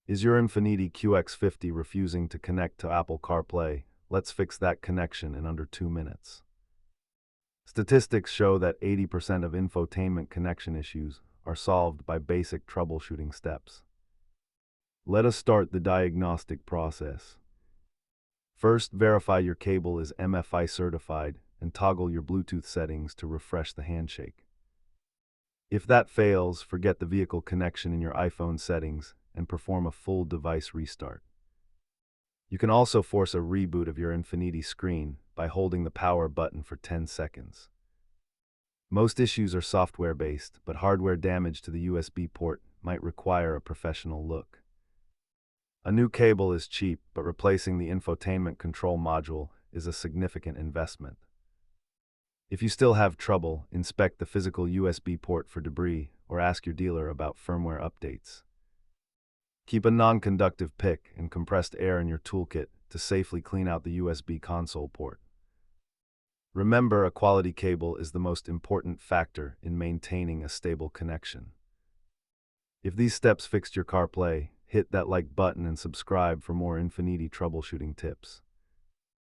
Is your Infiniti QX50 refusing to connect to Apple CarPlay? Let's fix that connection in under 2 minutes. Statistics show that 80% of infotainment connection issues are solved by basic troubleshooting steps. Let us start the diagnostic process. First, verify your cable is MFI certified and toggle your Bluetooth settings to refresh the handshake. If that fails, forget the vehicle connection in your iPhone settings and perform a full device restart. You can also force a reboot of your Infiniti screen by holding the power button for 10 seconds. Most issues are software-based, but hardware damage to the USB port might require a professional look. A new cable is cheap, but replacing the infotainment control module is a significant investment. If you still have trouble, inspect the physical USB port for debris or ask your dealer about firmware updates. Keep a non-conductive pick and compressed air in your toolkit to safely clean out the USB console port. Remember, a quality cable is the most important factor in maintaining a stable connection. If these steps fixed your CarPlay, hit that like button and subscribe for more Infiniti troubleshooting tips.